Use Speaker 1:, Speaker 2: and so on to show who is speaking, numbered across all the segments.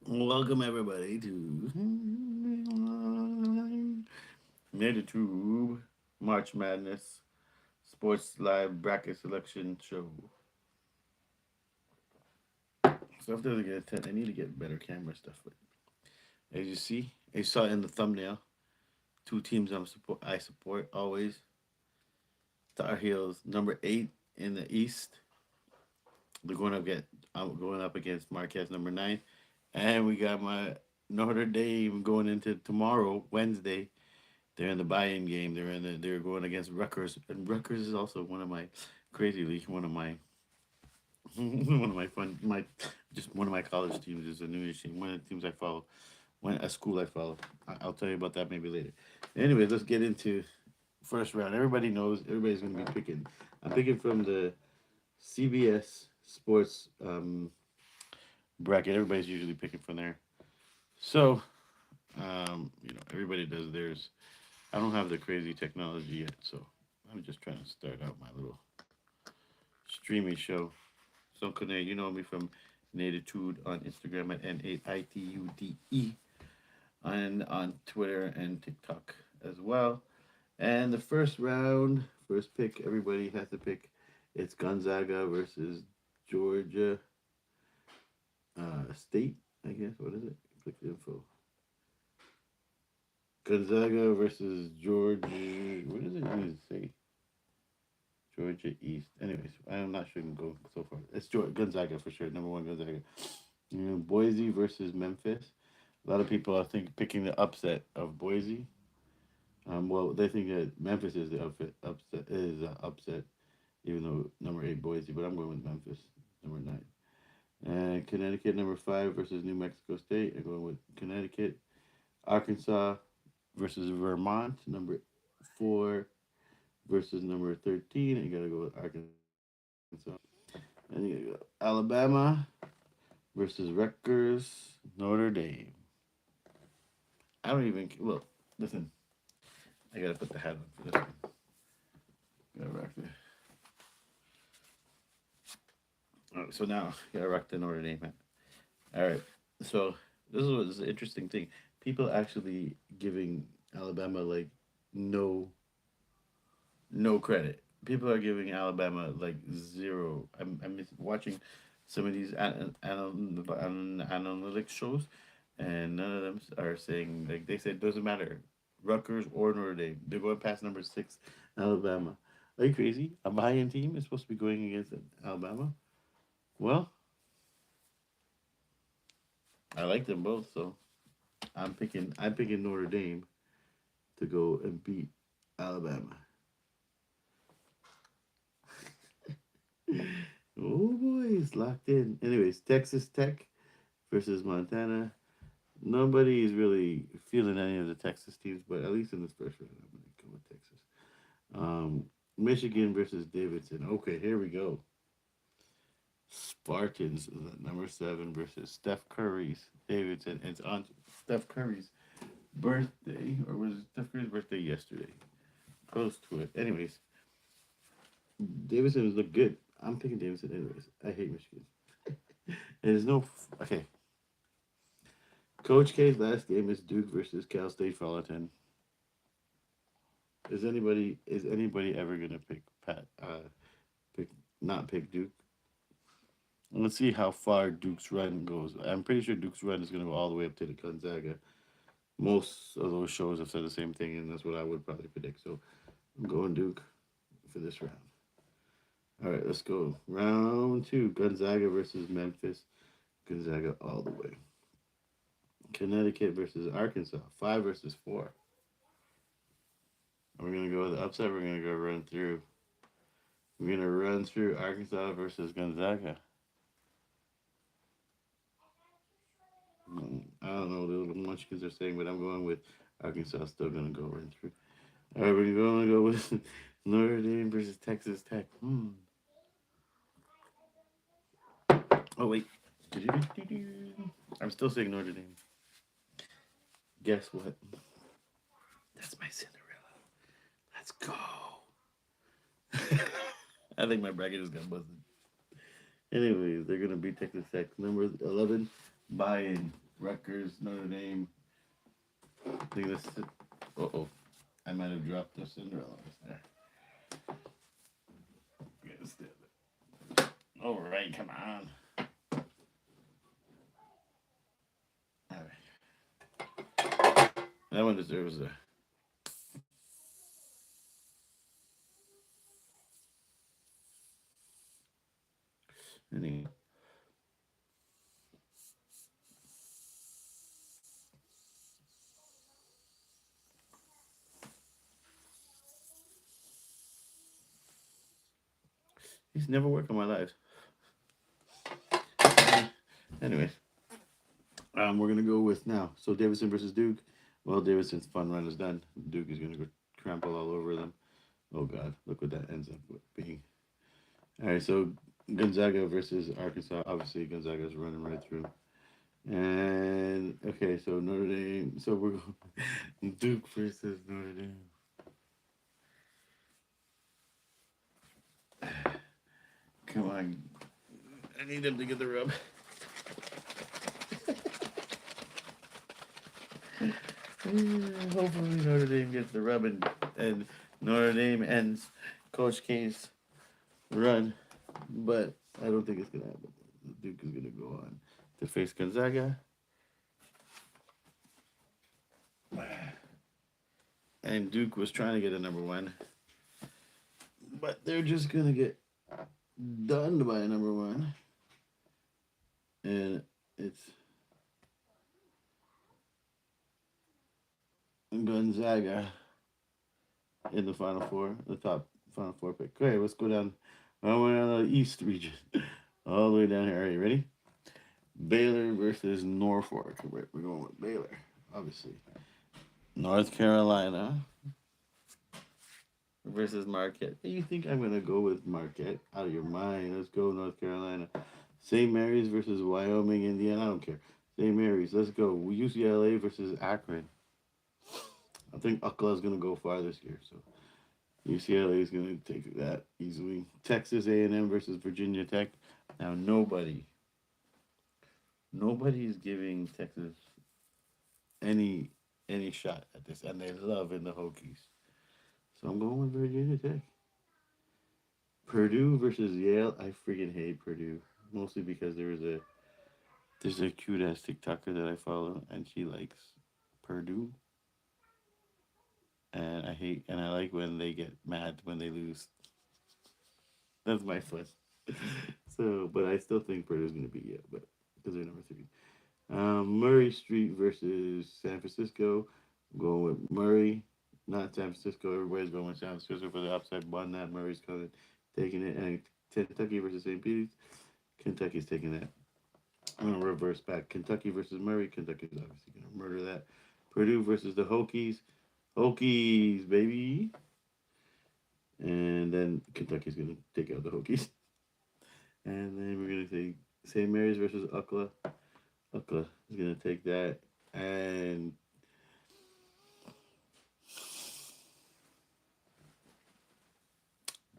Speaker 1: Welcome everybody to Tube March Madness Sports Live Bracket Selection Show. So after I get a 10, I need to get better camera stuff. But as you see, as you saw in the thumbnail, two teams I support always. Tar Heels number 8 in the East. They're I'm going up against Marquez number 9, and we got my Notre Dame going into tomorrow Wednesday. They're in the buy-in game. They're going against Rutgers, and Rutgers is also one of my crazily one of my one of my fun my just one of my college teams is a new team. One of the teams I follow, one a school I follow. I'll tell you about that maybe later. Anyway, let's get into first round. Everybody knows everybody's going to be picking. I'm picking from the CBS Sports bracket. Everybody's usually picking from there. So everybody does theirs. I don't have the crazy technology yet, so I'm just trying to start out my little streamy show. So, Kune, you know me from Natitude on Instagram at N8ITUDE and on Twitter and TikTok as well. And the first round, first pick, everybody has to pick. It's Gonzaga versus Georgia State, I guess. What is it? Click the info. Gonzaga versus Georgia. What does it even say? Georgia East. Anyways, I'm not sure we can go so far. It's Gonzaga for sure. Number one, Gonzaga. Boise versus Memphis. A lot of people are picking the upset of Boise. Well, they think that Memphis is the upset, even though number 8 Boise. But I'm going with Memphis, number 9. And Connecticut number 5 versus New Mexico State. I'm going with Connecticut. Arkansas versus Vermont, number 4 versus number 13. You gotta go with Arkansas. And you gotta go Alabama versus Rutgers, Notre Dame. I don't even look. Listen, I gotta put the hat on for this one. Gotta rock the. All right, so now gotta rock the Notre Dame hat. All right, so this is an interesting thing. People actually giving Alabama like no no credit. People are giving Alabama like zero. I'm watching some of these analytics shows, and none of them are saying like they said doesn't matter, Rutgers or Notre Dame. They're going past number 6, Alabama. Are you crazy? A buy-in team is supposed to be going against Alabama. Well, I like them both, so I'm picking Notre Dame to go and beat Alabama. Oh boy, it's locked in. Anyways, Texas Tech versus Montana. Nobody is really feeling any of the Texas teams, but at least in this first round, I'm going to go with Texas. Michigan versus Davidson. Okay, here we go. Spartans, number 7 versus Steph Curry's Davidson. It's on Steph Curry's birthday, or was it Steph Curry's birthday yesterday? Close to it. Anyways, Davidson look good. I'm picking Davidson anyways. I hate Michigan. There's no okay. Coach K's last game is Duke versus Cal State Fullerton. Is anybody ever gonna pick not pick Duke? Let's see how far Duke's run goes. I'm pretty sure Duke's run is gonna go all the way up to the Gonzaga. Most of those shows have said the same thing, and that's what I would probably predict. So I'm going Duke for this round. All right, let's go. Round 2, Gonzaga versus Memphis. Gonzaga all the way. Connecticut versus Arkansas. 5 versus 4. We're gonna go with the upset. We're gonna go run through. We're gonna run through Arkansas versus Gonzaga. I don't know what the Munchkins are saying, but I'm going with Arkansas. Still gonna go run through. All right, we're gonna go with Notre Dame versus Texas Tech. Oh wait, I'm still saying Notre Dame. Guess what? That's my Cinderella. Let's go. I think my bracket just got busted. Anyways, they're gonna beat Texas Tech. Number 11, buy-in. Rutgers, Notre Dame. I think this. Uh-oh. I might have dropped the Cinderella there. All right, come on. All right. That one deserves a. Anyway. He's never worked in my life. Anyways, we're gonna go with now. So Davidson versus Duke. Well, Davidson's fun run is done. Duke is gonna go trample all over them. Oh God, look what that ends up being. All right, so Gonzaga versus Arkansas. Obviously, Gonzaga's running right through. And okay, so Notre Dame. So we're going Duke versus Notre Dame. Come on, I need them to get the rub. Hopefully Notre Dame gets the rub and Notre Dame ends Coach K's run, but I don't think it's gonna happen. Duke is gonna go on to face Gonzaga, and Duke was trying to get a number one, but they're just gonna get done by a number one, and it's Gonzaga in the Final Four, the top Final Four pick. Okay, let's go down. I went on the East region, all the way down here. Are you ready? Baylor versus Norfolk. We're going with Baylor, obviously. North Carolina versus Marquette. You think I'm gonna go with Marquette? Out of your mind. Let's go North Carolina. St. Mary's versus Wyoming, Indiana. I don't care. St. Mary's. Let's go. UCLA versus Akron. I think UCLA is gonna go far this year, so UCLA is gonna take that easily. Texas A&M versus Virginia Tech. Now nobody is giving Texas any shot at this, and they love in the Hokies. So I'm going with Virginia Tech. Purdue versus Yale. I freaking hate Purdue, mostly because there's a cute ass TikToker that I follow, and she likes Purdue, and I like when they get mad when they lose. That's my fun. So, but I still think Purdue's gonna beat Yale, but because they're number three. Murray Street versus San Francisco. I'm going with Murray, not San Francisco. Everybody's going with San Francisco for the upside one. That Murray's coming, taking it. And Kentucky versus St. Peter's. Kentucky's taking that. I'm going to reverse back. Kentucky versus Murray. Kentucky's obviously going to murder that. Purdue versus the Hokies. Hokies, baby. And then Kentucky's going to take out the Hokies. And then we're going to say St. Mary's versus UCLA. UCLA is going to take that. And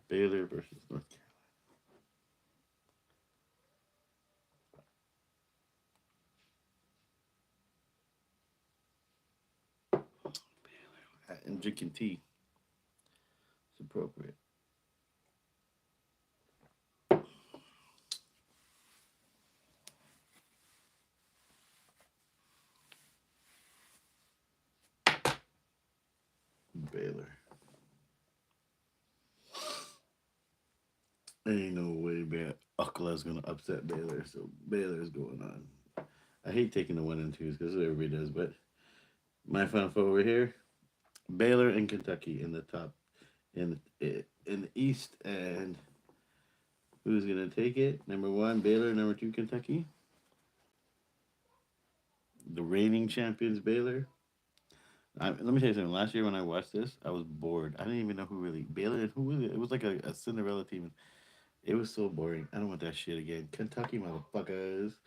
Speaker 1: Baylor versus North Carolina. Baylor. And drinking tea. It's appropriate. Baylor. Ain't no way UCLA's gonna upset Baylor, so Baylor's going on. I hate taking the 1 and 2s because everybody does, but my Final Four over here: Baylor and Kentucky in the top, in the East, and who's gonna take it? Number 1, Baylor. Number 2, Kentucky. The reigning champions, Baylor. Let me tell you something. Last year when I watched this, I was bored. I didn't even know who really Baylor and who really. It was like a Cinderella team. It was so boring. I don't want that shit again. Kentucky, motherfuckers.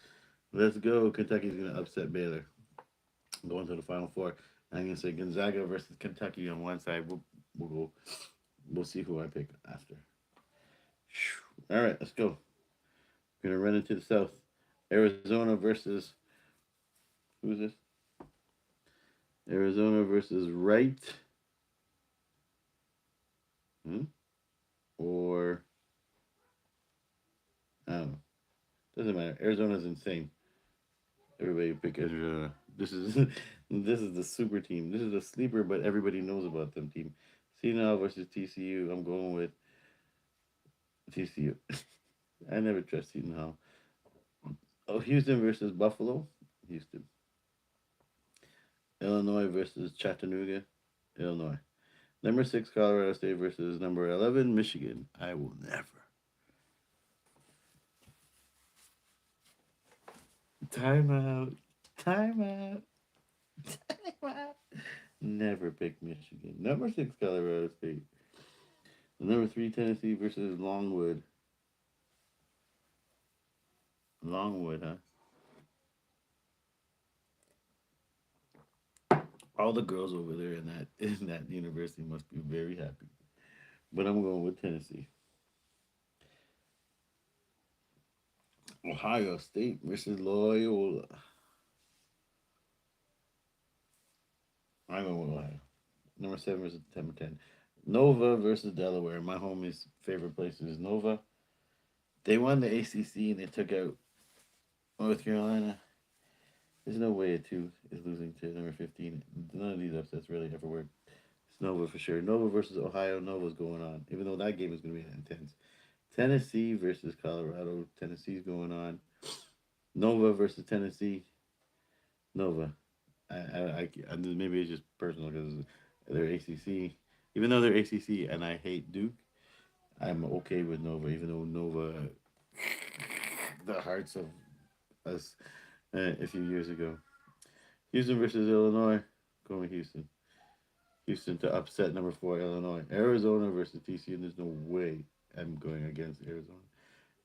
Speaker 1: Let's go. Kentucky's going to upset Baylor. Going to the Final Four. I'm going to say Gonzaga versus Kentucky on one side. We'll see who I pick after. All right, let's go. We're going to run into the South. Arizona versus Who's this? Arizona versus Wright. Hmm? Or I don't know. Doesn't matter. Arizona's insane. Everybody pick Arizona. This is this is the super team. This is a sleeper, but everybody knows about them team. CNL versus TCU. I'm going with TCU. I never trust Seton Hall. Oh, Houston versus Buffalo. Houston. Illinois versus Chattanooga. Illinois. Number 6, Colorado State versus number 11, Michigan. I will never. Timeout. Timeout. Timeout. Never pick Michigan. Number 6, Colorado State. Number 3, Tennessee versus Longwood. Longwood, huh? All the girls over there in that university must be very happy. But I'm going with Tennessee. Ohio State versus Loyola. I'm going with Ohio. Number 7 versus number 10. Nova versus Delaware. My homie's favorite place is Nova. They won the ACC and they took out North Carolina. There's no way a 2 is losing to number 15. None of these upsets really ever work. It's Nova for sure. Nova versus Ohio. Nova's going on, even though that game is going to be intense. Tennessee versus Colorado. Tennessee's going on. Nova versus Tennessee. Nova. Maybe it's just personal because they're ACC. Even though they're ACC and I hate Duke, I'm okay with Nova. Even though Nova, the hearts of us a few years ago. Houston versus Illinois. Going with Houston. Houston to upset number 4 Illinois. Arizona versus TCU. There's no way I'm going against Arizona.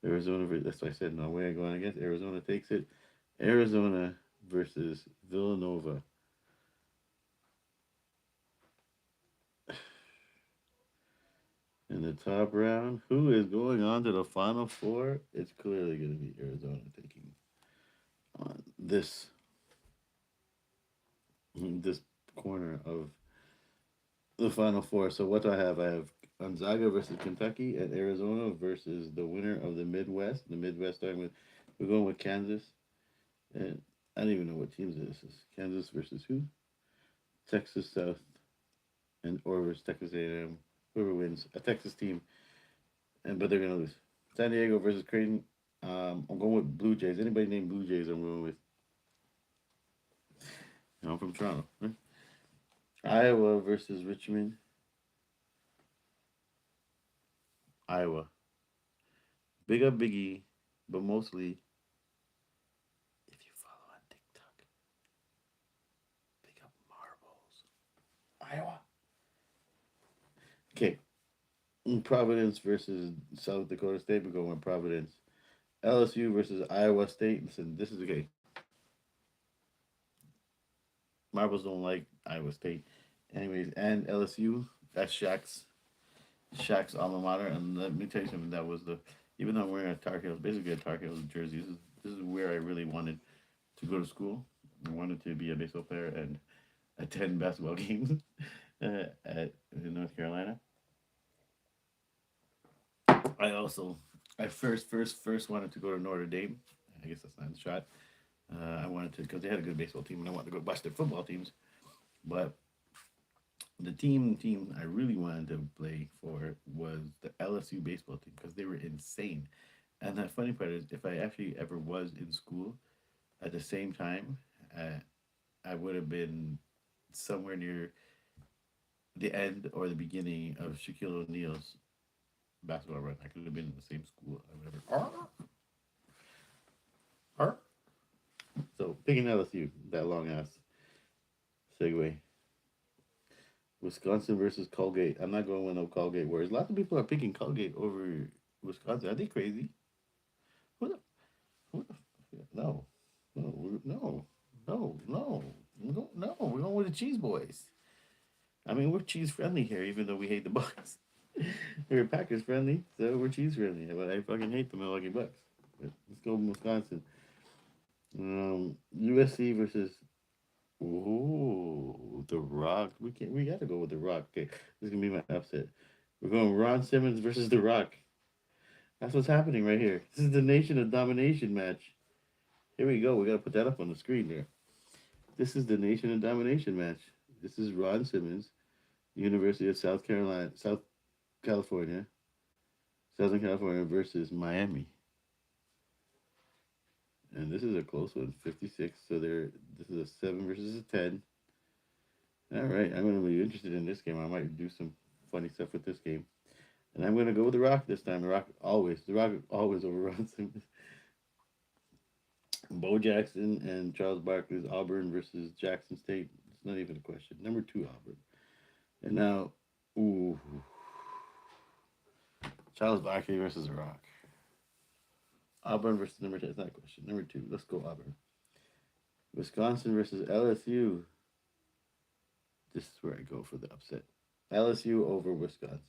Speaker 1: That's what I said. No way I'm going against Arizona. Takes it. Arizona versus Villanova. In the top round, who is going on to the Final Four? It's clearly going to be Arizona taking on this corner of the Final Four. So what do I have? I have Gonzaga versus Kentucky and Arizona versus the winner of the Midwest. The Midwest starting with we're going with Kansas. And I don't even know what teams this is. Kansas versus who? Texas South and or versus Texas A&M. Whoever wins, a Texas team, but they're gonna lose. San Diego versus Creighton. I'm going with Blue Jays. Anybody named Blue Jays, I'm going with. I'm from Toronto. Right? Iowa versus Richmond. Iowa. Big up Biggie, but mostly if you follow on TikTok, big up Marbles. Iowa. Okay. Providence versus South Dakota State. We're going with Providence. LSU versus Iowa State. Listen, this is okay. Marbles don't like Iowa State. Anyways, and LSU. That's Shaq's alma mater. And let me tell you something. That was the even though I'm wearing a Tar Heels, basically a Tar Heels jersey. This is where I really wanted to go to school. I wanted to be a baseball player and attend basketball games in North Carolina. I also I first wanted to go to Notre Dame. I guess that's not a shot. I wanted to because they had a good baseball team, and I wanted to go watch their football teams. But the team I really wanted to play for was the LSU baseball team because they were insane. And the funny part is, if I actually ever was in school at the same time, I would have been somewhere near the end or the beginning of Shaquille O'Neal's basketball run. I could have been in the same school or whatever. So picking LSU, that long ass segue. Wisconsin versus Colgate. I'm not going with no Colgate words. Lots of people are picking Colgate over Wisconsin. Are they crazy? Who the, who the, no, no, no. We're going with the Cheese Boys. I mean, we're cheese friendly here, even though we hate the Bucks. We're Packers friendly, so we're cheese friendly. But I fucking hate the Milwaukee Bucks. But let's go with Wisconsin. USC versus Ooh, the Rock. We gotta go with the Rock. Okay, this is gonna be my upset. We're going Ron Simmons versus the Rock. That's what's happening right here. This is the Nation of Domination match. Here we go. We gotta put that up on the screen there. This is the Nation of Domination match. This is Ron Simmons, University of South California, Southern California versus Miami. And this is a close one, 56. So this is a 7 versus a 10. All right, I'm going to be interested in this game. I might do some funny stuff with this game. And I'm going to go with The Rock this time. The Rock always overruns him. Bo Jackson and Charles Barkley's Auburn versus Jackson State. It's not even a question. Number 2, Auburn. And now, ooh, Charles Barkley versus The Rock. Auburn versus number 10. It's not a question. Number 2, let's go Auburn. Wisconsin versus LSU. This is where I go for the upset. LSU over Wisconsin.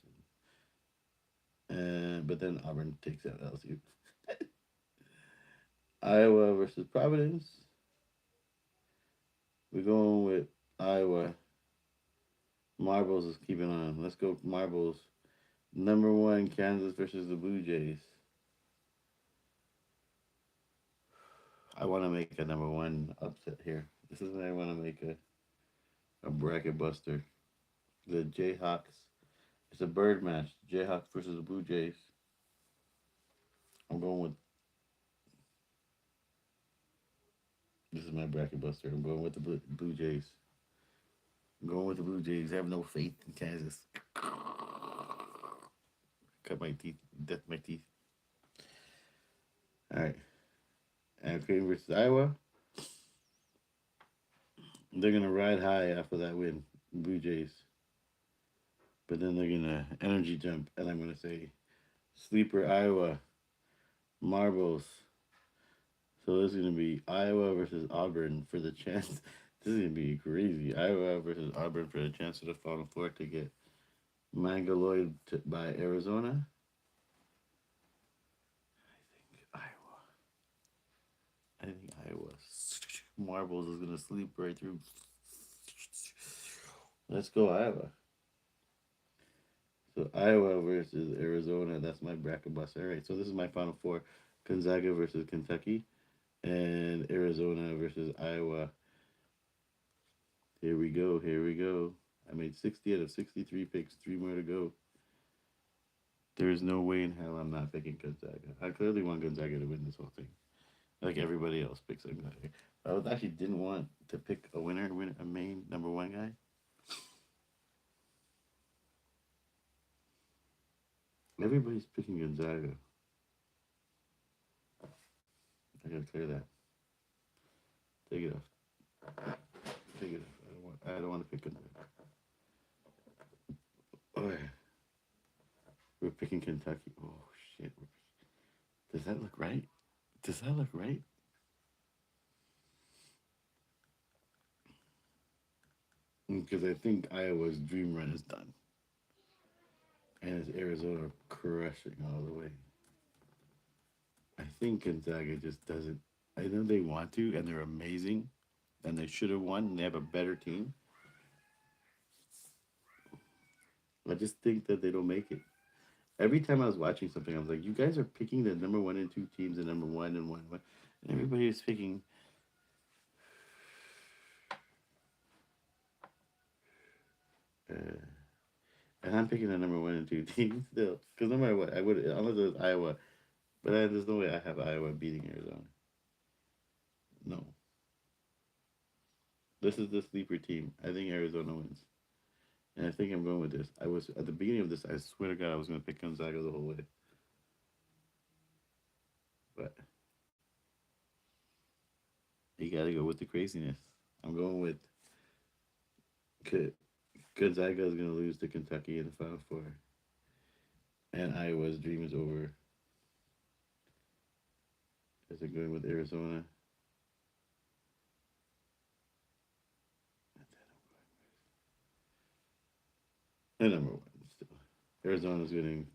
Speaker 1: But then Auburn takes out LSU. Iowa versus Providence. We're going with Iowa. Marbles is keeping on. Let's go Marbles. Number 1, Kansas versus the Blue Jays. I want to make a number 1 upset here. This is when I want to make a bracket buster. The Jayhawks. It's a bird match. Jayhawks versus the Blue Jays. I'm going with. This is my bracket buster. I'm going with the Blue Jays. I'm going with the Blue Jays. I have no faith in Kansas. Cut my teeth. Death my teeth. All right. And Creighton versus Iowa. They're gonna ride high after that win, Blue Jays. But then they're gonna energy jump, and I'm gonna say, sleeper Iowa, marbles. So this is gonna be Iowa versus Auburn for the chance. This is gonna be crazy. Iowa versus Auburn for the chance to the Final Four to get Mangaloid by Arizona. I think Iowa. Marbles is gonna sleep right through. Let's go Iowa. So Iowa versus Arizona. That's my bracket bust. All right. So this is my Final Four: Gonzaga versus Kentucky, and Arizona versus Iowa. Here we go. Here we go. I made 60 out of 63 picks. 3 more to go. There is no way in hell I'm not picking Gonzaga. I clearly want Gonzaga to win this whole thing. Like everybody else picks Gonzaga. I actually didn't want to pick a a main number 1 guy. Everybody's picking Gonzaga. I gotta clear that. Take it off. Take it off. I don't want to pick Gonzaga. Oh yeah. We're picking Kentucky. Oh shit. Does that look right? Does that look right? Because I think Iowa's dream run is done. And it's Arizona crushing all the way. I think Gonzaga just doesn't. I know they want to, and they're amazing, and they should have won, and they have a better team. I just think that they don't make it. Every time I was watching something, I was like, you guys are picking the number 1 and 2 teams, the number 1 and 1. And everybody is picking. And I'm picking the number 1 and 2 teams still. Because no matter what, I would, unless it was Iowa. But there's no way I have Iowa beating Arizona. No. This is the sleeper team. I think Arizona wins. And I think I'm going with this. I was at the beginning of this. I swear to God, I was going to pick Gonzaga the whole way. But you got to go with the craziness. I'm going with Gonzaga is going to lose to Kentucky in the Final Four, and Iowa's dream is over. Is it going with Arizona? And number 1 still. Arizona's getting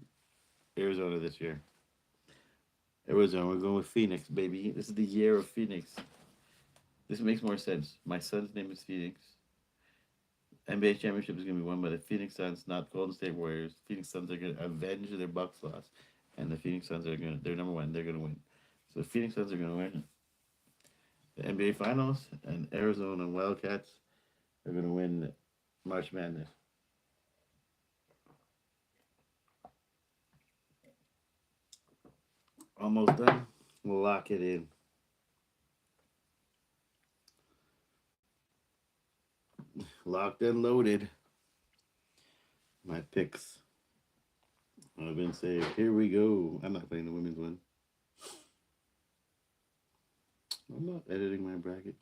Speaker 1: Arizona this year. Arizona, we're going with Phoenix, baby. This is the year of Phoenix. This makes more sense. My son's name is Phoenix. NBA championship is going to be won by the Phoenix Suns, not Golden State Warriors. Phoenix Suns are going to avenge their Bucks loss, and the Phoenix Suns are going to, they're number one. They're going to win. So the Phoenix Suns are going to win the NBA Finals, and Arizona Wildcats are going to win March Madness. Almost done. We'll lock it in. Locked and loaded. My picks have been saved. Here we go. I'm not playing the women's one. I'm not editing my bracket.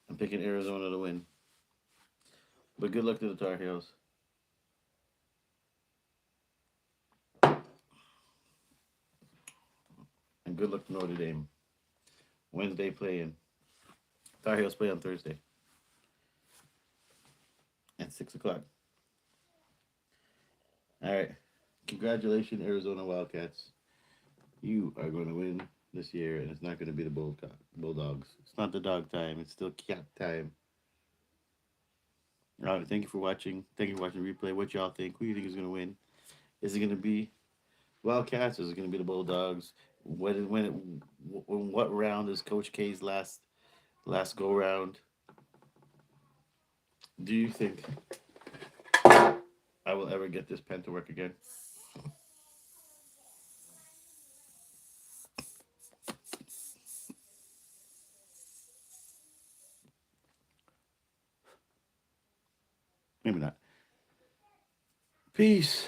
Speaker 1: I'm picking Arizona to win. But good luck to the Tar Heels. And good luck to Notre Dame. Wednesday playing. Tar Heels play on Thursday. At 6 o'clock. All right. Congratulations, Arizona Wildcats. You are going to win this year, and it's not going to be the Bulldogs. It's not the dog time. It's still cat time. All right. Thank you for watching. Thank you for watching the replay. What y'all think? Who do you think is going to win? Is it going to be Wildcats, or is it going to be the Bulldogs? What round is Coach K's last go round? Do you think I will ever get this pen to work again? Maybe not. Peace.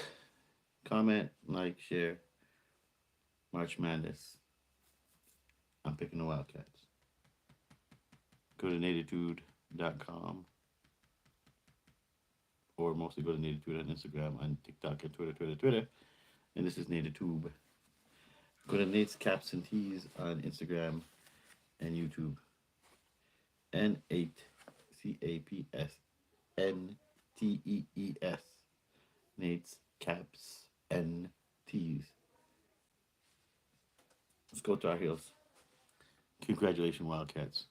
Speaker 1: Comment, like, share. March Madness. I'm picking the Wildcats. Go to natitude.com, or mostly go to Natitude on Instagram, on TikTok, and Twitter. And this is Natitude. Go to Nate's Caps and Tees on Instagram and YouTube. N8 CAPSNTEES. Nate's Caps and Tees. Let's go Tar Heels. Congratulations, Wildcats.